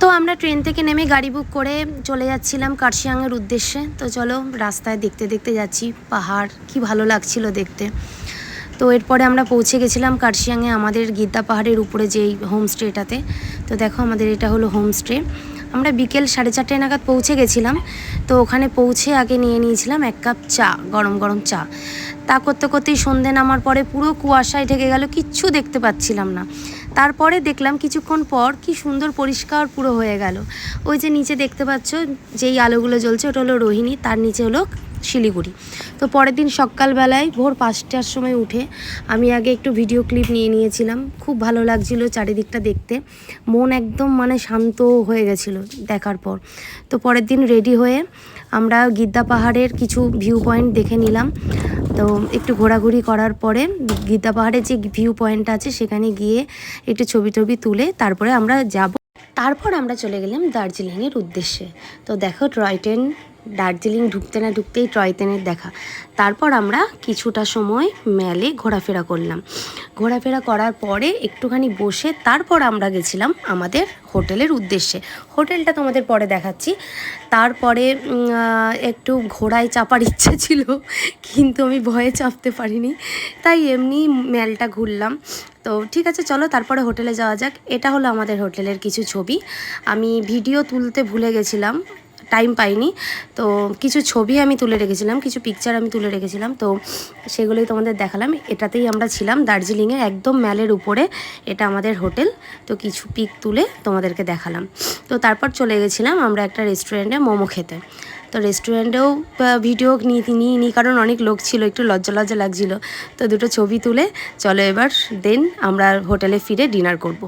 তো আমরা ট্রেন থেকে নেমে গাড়ি বুক করে চলে যাচ্ছিলাম কার্শিয়াংয়ের উদ্দেশ্যে। তো চলো রাস্তায় দেখতে দেখতে যাচ্ছি পাহাড়, কি ভালো লাগছিল দেখতে। তো এরপরে আমরা পৌঁছে গেছিলাম কার্শিয়াংয়ে আমাদের গিদ্দা পাহাড়ের উপরে যেই হোমস্টেটাতে। তো দেখো আমাদের এটা হলো হোমস্টে। আমরা বিকেল 4:30 নাগাদ পৌঁছে গেছিলাম। তো ওখানে পৌঁছে আগে নিয়ে নিয়েছিলাম 1 কাপ চা, গরম গরম চা। তা করতে করতেই সন্ধে নামার পরে পুরো কুয়াশায় ঢেকে গেল, কিচ্ছু দেখতে পাচ্ছিলাম না। তারপরে দেখলাম কিছুক্ষণ পর কি সুন্দর পরিষ্কার পুরো হয়ে গেল। ওই যে নিচে দেখতে পাচ্ছ যেই আলোগুলো জ্বলছে ওটা হলো রোহিণী, তার নিচে হলো শিলিগুড়ি। তো পরের দিন সকালবেলায় ভোর 5টার সময় উঠে আমি আগে একটু ভিডিও ক্লিপ নিয়ে নিয়েছিলাম। খুব ভালো লাগছিল চারিদিকটা দেখতে, মন একদম মানে শান্ত হয়ে গেছিলো দেখার পর। তো পরের দিন রেডি হয়ে আমরা গিদ্দা পাহাড়ের কিছু ভিউ পয়েন্ট দেখে নিলাম। তো একটু ঘোরাঘুরি করার পরে গিদ্দা পাহাড়ের যে ভিউ পয়েন্ট আছে সেখানে গিয়ে একটু ছবি টবি তুলে তারপরে আমরা যাব। তারপর আমরা চলে গেলাম দার্জিলিংয়ের উদ্দেশ্যে। তো দেখো টয় ট্রেন, দার্জিলিং ঢুকতে না ঢুকতেই টয় ট্রেনের দেখা। তারপর আমরা কিছুটা সময় মেলে ঘোরাফেরা করলাম। ঘোরাফেরা করার পরে একটুখানি বসে তারপর আমরা গেছিলাম আমাদের হোটেলের উদ্দেশ্যে। হোটেলটা তোমাদের পরে দেখাচ্ছি। তারপরে একটু ঘোড়ায় চাপার ইচ্ছে ছিল, কিন্তু আমি ভয়ে চাপতে পারিনি, তাই এমনি মেলটা ঘুরলাম। তো ঠিক আছে চলো তারপরে হোটেলে যাওয়া যাক। এটা হলো আমাদের হোটেলের কিছু ছবি। আমি ভিডিও তুলতে ভুলে গেছিলাম, টাইম পাইনি। তো কিছু ছবি আমি তুলে রেখেছিলাম, কিছু পিকচার আমি তুলে রেখেছিলাম, তো সেগুলোই তোমাদের দেখালাম। এটাতেই আমরা ছিলাম দার্জিলিংয়ের একদম ম্যালের উপরে, এটা আমাদের হোটেল। তো কিছু পিক তুলে তোমাদেরকে দেখালাম। তো তারপর চলে গেছিলাম আমরা একটা রেস্টুরেন্টে মোমো খেতে। তো রেস্টুরেন্টেও ভিডিও নিইনি, কারণ অনেক লোক ছিল, একটু লজ্জা লজ্জা লাগছিলো। তো দুটো ছবি তুলে চলো এবার দেন আমরা হোটেলে ফিরে ডিনার করব।